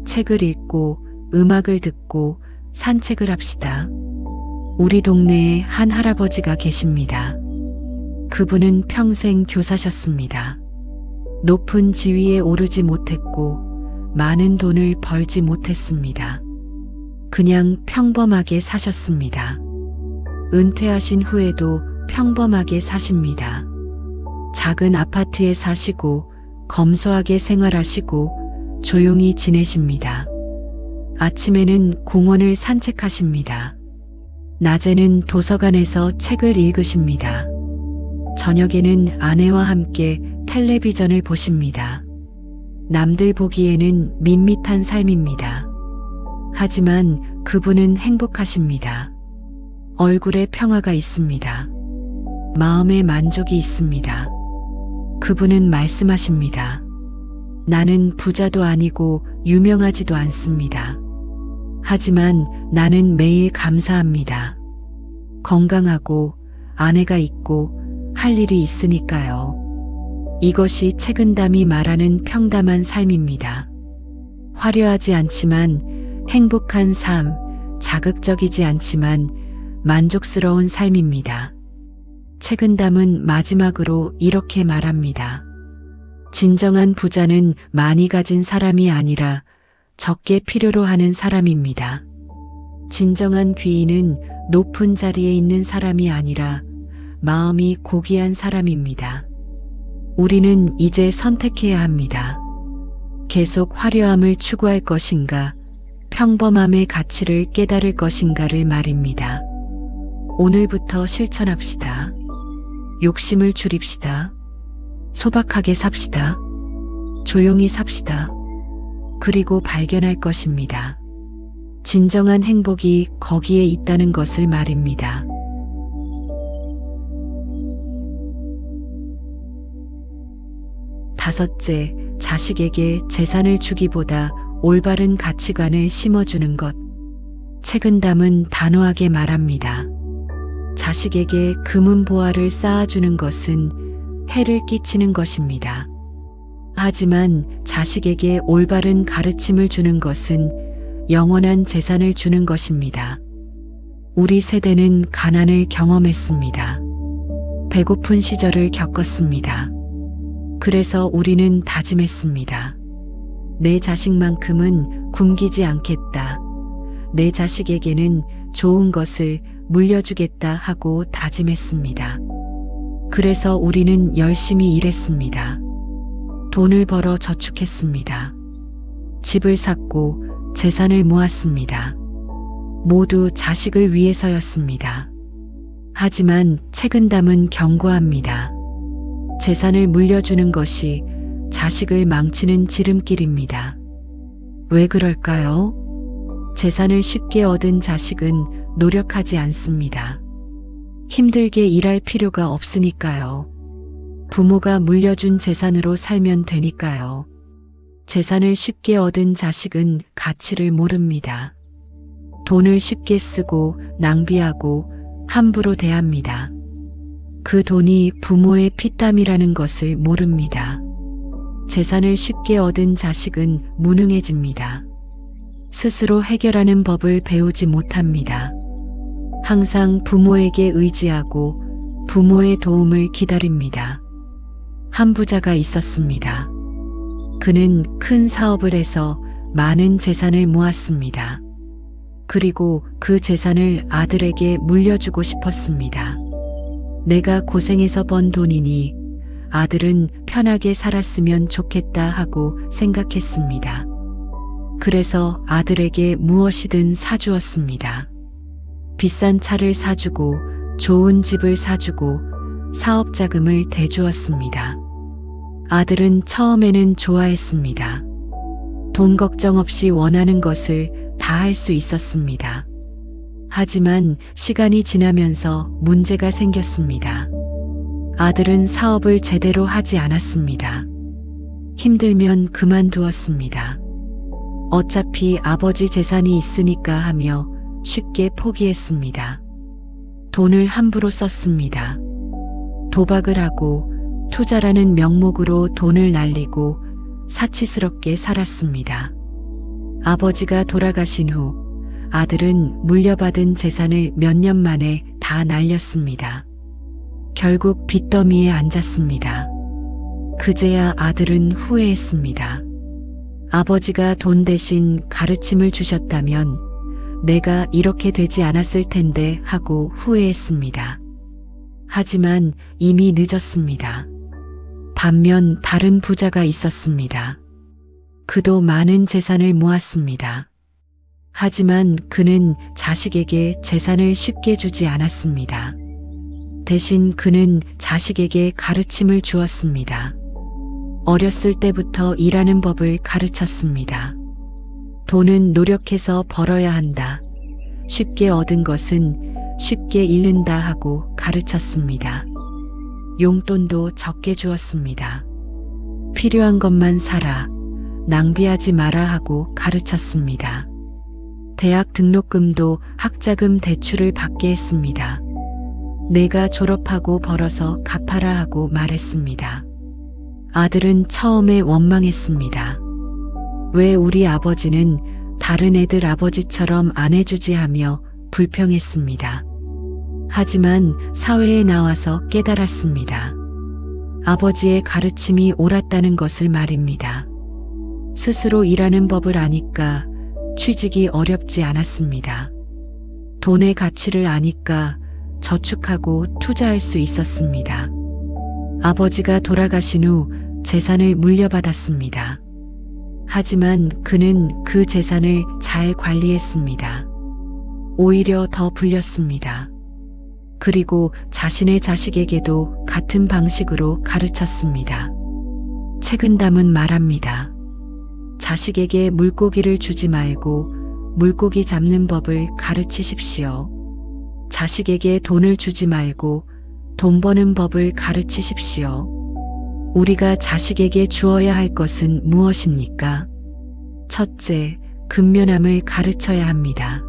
A: 책을 읽고 음악을 듣고 산책을 합시다. 우리 동네에 한 할아버지가 계십니다. 그분은 평생 교사셨습니다. 높은 지위에 오르지 못했고 많은 돈을 벌지 못했습니다. 그냥 평범하게 사셨습니다. 은퇴하신 후에도 평범하게 사십니다. 작은 아파트에 사시고 검소하게 생활하시고 조용히 지내십니다. 아침에는 공원을 산책하십니다. 낮에는 도서관에서 책을 읽으십니다. 저녁에는 아내와 함께 텔레비전을 보십니다. 남들 보기에는 밋밋한 삶입니다. 하지만 그분은 행복하십니다. 얼굴에 평화가 있습니다. 마음에 만족이 있습니다. 그분은 말씀하십니다. 나는 부자도 아니고 유명하지도 않습니다. 하지만 나는 매일 감사합니다. 건강하고 아내가 있고 할 일이 있으니까요. 이것이 책은담이 말하는 평담한 삶입니다. 화려하지 않지만 행복한 삶, 자극적이지 않지만 만족스러운 삶입니다. 책은담은 마지막으로 이렇게 말합니다. 진정한 부자는 많이 가진 사람이 아니라 적게 필요로 하는 사람입니다. 진정한 귀인은 높은 자리에 있는 사람이 아니라 마음이 고귀한 사람입니다. 우리는 이제 선택해야 합니다. 계속 화려함을 추구할 것인가, 평범함의 가치를 깨달을 것인가를 말입니다. 오늘부터 실천합시다. 욕심을 줄입시다. 소박하게 삽시다. 조용히 삽시다. 그리고 발견할 것입니다. 진정한 행복이 거기에 있다는 것을 말입니다. 다섯째, 자식에게 재산을 주기보다 올바른 가치관을 심어주는 것. 책은담은 단호하게 말합니다. 자식에게 금은보화를 쌓아주는 것은 해를 끼치는 것입니다. 하지만 자식에게 올바른 가르침을 주는 것은 영원한 재산을 주는 것입니다. 우리 세대는 가난을 경험했습니다. 배고픈 시절을 겪었습니다. 그래서 우리는 다짐했습니다. 내 자식만큼은 굶기지 않겠다. 내 자식에게는 좋은 것을 물려주겠다 하고 다짐했습니다. 그래서 우리는 열심히 일했습니다. 돈을 벌어 저축했습니다. 집을 샀고 재산을 모았습니다. 모두 자식을 위해서였습니다. 하지만 책은담은 경고합니다. 재산을 물려주는 것이 자식을 망치는 지름길입니다. 왜 그럴까요? 재산을 쉽게 얻은 자식은 노력하지 않습니다. 힘들게 일할 필요가 없으니까요. 부모가 물려준 재산으로 살면 되니까요. 재산을 쉽게 얻은 자식은 가치를 모릅니다. 돈을 쉽게 쓰고 낭비하고 함부로 대합니다. 그 돈이 부모의 피땀이라는 것을 모릅니다. 재산을 쉽게 얻은 자식은 무능해집니다. 스스로 해결하는 법을 배우지 못합니다. 항상 부모에게 의지하고 부모의 도움을 기다립니다. 한 부자가 있었습니다. 그는 큰 사업을 해서 많은 재산을 모았습니다. 그리고 그 재산을 아들에게 물려주고 싶었습니다. 내가 고생해서 번 돈이니 아들은 편하게 살았으면 좋겠다 하고 생각했습니다. 그래서 아들에게 무엇이든 사주었습니다. 비싼 차를 사주고 좋은 집을 사주고 사업 자금을 대주었습니다. 아들은 처음에는 좋아했습니다. 돈 걱정 없이 원하는 것을 다 할 수 있었습니다. 하지만 시간이 지나면서 문제가 생겼습니다. 아들은 사업을 제대로 하지 않았습니다. 힘들면 그만두었습니다. 어차피 아버지 재산이 있으니까 하며 쉽게 포기했습니다. 돈을 함부로 썼습니다. 도박을 하고 투자라는 명목으로 돈을 날리고 사치스럽게 살았습니다. 아버지가 돌아가신 후 아들은 물려받은 재산을 몇 년 만에 다 날렸습니다. 결국 빚더미에 앉았습니다. 그제야 아들은 후회했습니다. 아버지가 돈 대신 가르침을 주셨다면 내가 이렇게 되지 않았을 텐데 하고 후회했습니다. 하지만 이미 늦었습니다. 반면 다른 부자가 있었습니다. 그도 많은 재산을 모았습니다. 하지만 그는 자식에게 재산을 쉽게 주지 않았습니다. 대신 그는 자식에게 가르침을 주었습니다. 어렸을 때부터 일하는 법을 가르쳤습니다. 돈은 노력해서 벌어야 한다. 쉽게 얻은 것은 쉽게 잃는다 하고 가르쳤습니다. 용돈도 적게 주었습니다. 필요한 것만 사라, 낭비하지 마라 하고 가르쳤습니다. 대학 등록금도 학자금 대출을 받게 했습니다. 내가 졸업하고 벌어서 갚아라 하고 말했습니다. 아들은 처음에 원망했습니다. 왜 우리 아버지는 다른 애들 아버지처럼 안 해주지 하며 불평했습니다. 하지만 사회에 나와서 깨달았습니다. 아버지의 가르침이 옳았다는 것을 말입니다. 스스로 일하는 법을 아니까 취직이 어렵지 않았습니다. 돈의 가치를 아니까 저축하고 투자할 수 있었습니다. 아버지가 돌아가신 후 재산을 물려받았습니다. 하지만 그는 그 재산을 잘 관리했습니다. 오히려 더 불렸습니다. 그리고 자신의 자식에게도 같은 방식으로 가르쳤습니다. 책은담은 말합니다. 자식에게 물고기를 주지 말고 물고기 잡는 법을 가르치십시오. 자식에게 돈을 주지 말고 돈 버는 법을 가르치십시오. 우리가 자식에게 주어야 할 것은 무엇입니까? 첫째, 근면함을 가르쳐야 합니다.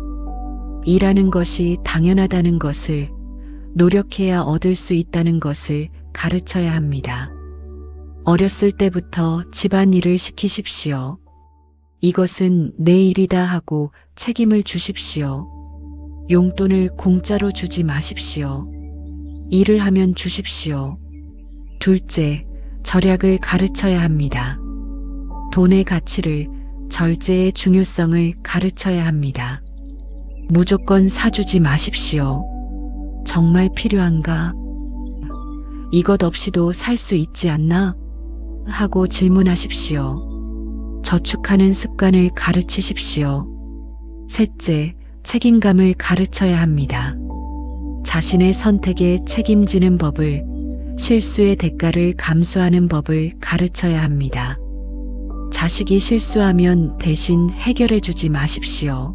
A: 일하는 것이 당연하다는 것을, 노력해야 얻을 수 있다는 것을 가르쳐야 합니다. 어렸을 때부터 집안일을 시키십시오. 이것은 내 일이다 하고 책임을 주십시오. 용돈을 공짜로 주지 마십시오. 일을 하면 주십시오. 둘째, 절약을 가르쳐야 합니다. 돈의 가치를, 절제의 중요성을 가르쳐야 합니다. 무조건 사주지 마십시오. 정말 필요한가? 이것 없이도 살 수 있지 않나? 하고 질문하십시오. 저축하는 습관을 가르치십시오. 셋째, 책임감을 가르쳐야 합니다. 자신의 선택에 책임지는 법을, 실수의 대가를 감수하는 법을 가르쳐야 합니다. 자식이 실수하면 대신 해결해 주지 마십시오.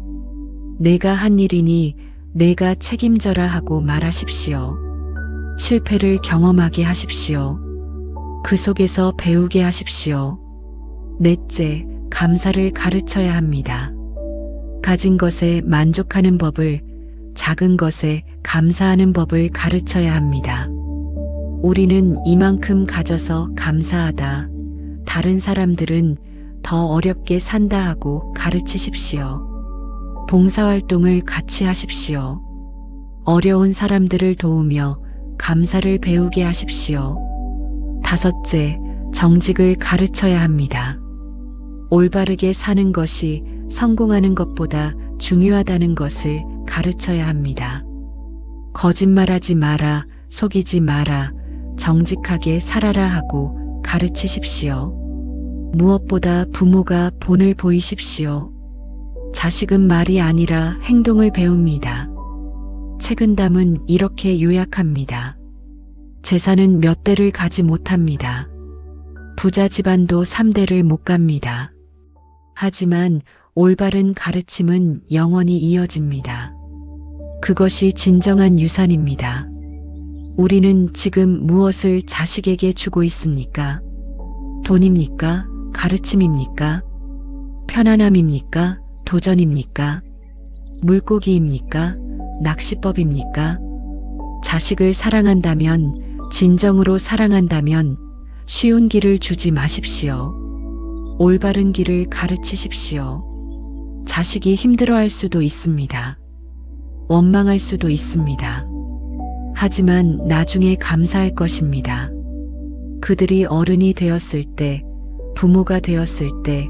A: 내가 한 일이니 내가 책임져라 하고 말하십시오. 실패를 경험하게 하십시오. 그 속에서 배우게 하십시오. 넷째, 감사를 가르쳐야 합니다. 가진 것에 만족하는 법을, 작은 것에 감사하는 법을 가르쳐야 합니다. 우리는 이만큼 가져서 감사하다, 다른 사람들은 더 어렵게 산다 하고 가르치십시오. 봉사활동을 같이 하십시오. 어려운 사람들을 도우며 감사를 배우게 하십시오. 다섯째, 정직을 가르쳐야 합니다. 올바르게 사는 것이 성공하는 것보다 중요하다는 것을 가르쳐야 합니다. 거짓말하지 마라, 속이지 마라, 정직하게 살아라 하고 가르치십시오. 무엇보다 부모가 본을 보이십시오. 자식은 말이 아니라 행동을 배웁니다. 책은담은 이렇게 요약합니다. 재산은 몇 대를 가지 못합니다. 부자 집안도 3대를 못 갑니다. 하지만 올바른 가르침은 영원히 이어집니다. 그것이 진정한 유산입니다. 우리는 지금 무엇을 자식에게 주고 있습니까? 돈입니까? 가르침입니까? 편안함입니까? 도전입니까? 물고기입니까? 낚시법입니까? 자식을 사랑한다면, 진정으로 사랑한다면 쉬운 길을 주지 마십시오. 올바른 길을 가르치십시오. 자식이 힘들어할 수도 있습니다. 원망할 수도 있습니다. 하지만 나중에 감사할 것입니다. 그들이 어른이 되었을 때, 부모가 되었을 때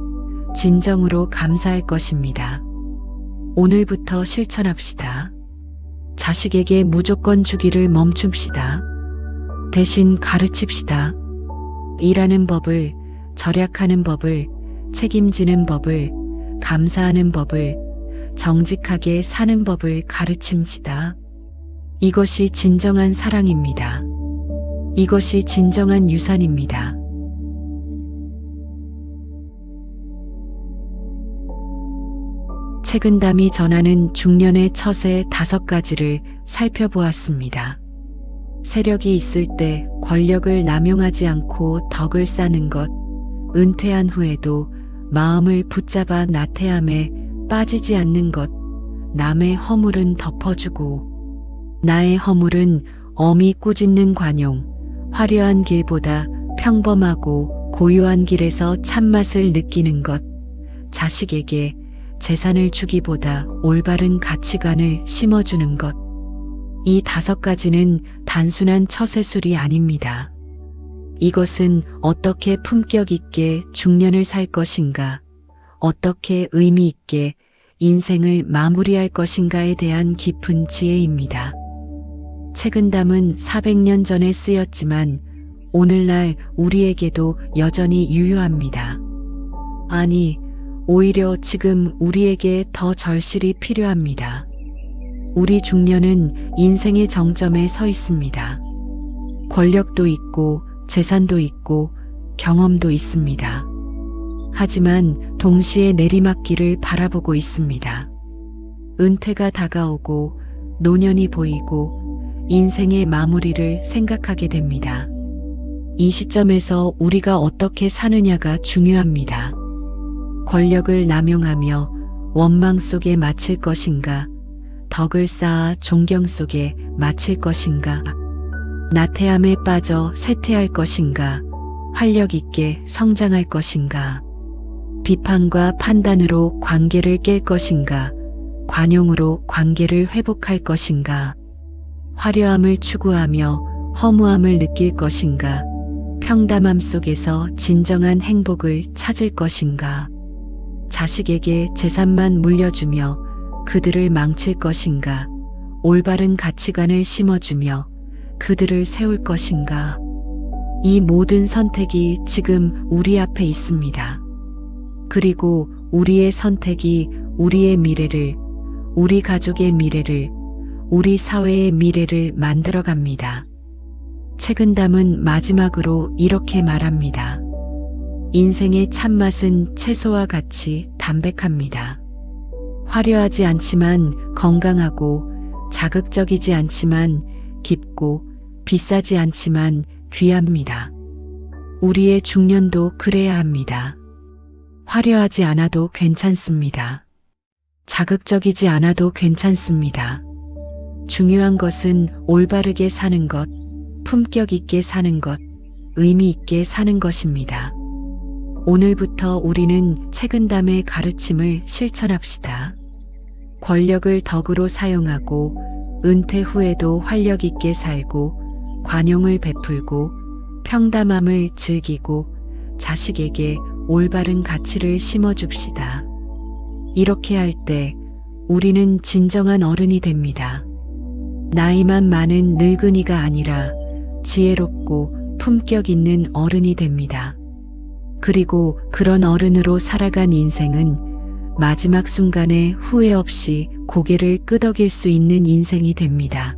A: 진정으로 감사할 것입니다. 오늘부터 실천합시다. 자식에게 무조건 주기를 멈춥시다. 대신 가르칩시다. 일하는 법을, 절약하는 법을, 책임지는 법을, 감사하는 법을, 정직하게 사는 법을 가르칩시다. 이것이 진정한 사랑입니다. 이것이 진정한 유산입니다. 책은담이 전하는 중년의 처세 5가지를 살펴보았습니다. 세력이 있을 때 권력을 남용하지 않고 덕을 쌓는 것, 은퇴한 후에도 마음을 붙잡아 나태함에 빠지지 않는 것, 남의 허물은 덮어주고 나의 허물은 엄히 꾸짖는 관용, 화려한 길보다 평범하고 고요한 길에서 참맛을 느끼는 것, 자식에게 재산을 주기보다 올바른 가치관을 심어주는 것. 이 5가지는 단순한 처세술이 아닙니다. 이것은 어떻게 품격 있게 중년을 살 것인가, 어떻게 의미 있게 인생을 마무리할 것인가에 대한 깊은 지혜입니다. 책은담은 400년 전에 쓰였지만 오늘날 우리에게도 여전히 유효합니다. 아니, 오히려 지금 우리에게 더 절실히 필요합니다. 우리 중년은 인생의 정점에 서 있습니다. 권력도 있고 재산도 있고 경험도 있습니다. 하지만 동시에 내리막길을 바라보고 있습니다. 은퇴가 다가오고 노년이 보이고 인생의 마무리를 생각하게 됩니다. 이 시점에서 우리가 어떻게 사느냐가 중요합니다. 권력을 남용하며 원망 속에 마칠 것인가, 덕을 쌓아 존경 속에 마칠 것인가, 나태함에 빠져 쇠퇴할 것인가, 활력 있게 성장할 것인가, 비판과 판단으로 관계를 깰 것인가, 관용으로 관계를 회복할 것인가, 화려함을 추구하며 허무함을 느낄 것인가, 평담함 속에서 진정한 행복을 찾을 것인가, 자식에게 재산만 물려주며 그들을 망칠 것인가, 올바른 가치관을 심어주며 그들을 세울 것인가. 이 모든 선택이 지금 우리 앞에 있습니다. 그리고 우리의 선택이 우리의 미래를, 우리 가족의 미래를, 우리 사회의 미래를 만들어갑니다. 책은담은 마지막으로 이렇게 말합니다. 인생의 참맛은 채소와 같이 담백합니다. 화려하지 않지만 건강하고, 자극적이지 않지만 깊고, 비싸지 않지만 귀합니다. 우리의 중년도 그래야 합니다. 화려하지 않아도 괜찮습니다. 자극적이지 않아도 괜찮습니다. 중요한 것은 올바르게 사는 것, 품격 있게 사는 것, 의미 있게 사는 것입니다. 오늘부터 우리는 책은담의 가르침을 실천합시다. 권력을 덕으로 사용하고 은퇴 후에도 활력 있게 살고 관용을 베풀고 평담함을 즐기고 자식에게 올바른 가치를 심어줍시다. 이렇게 할 때 우리는 진정한 어른이 됩니다. 나이만 많은 늙은이가 아니라 지혜롭고 품격 있는 어른이 됩니다. 그리고 그런 어른으로 살아간 인생은 마지막 순간에 후회 없이 고개를 끄덕일 수 있는 인생이 됩니다.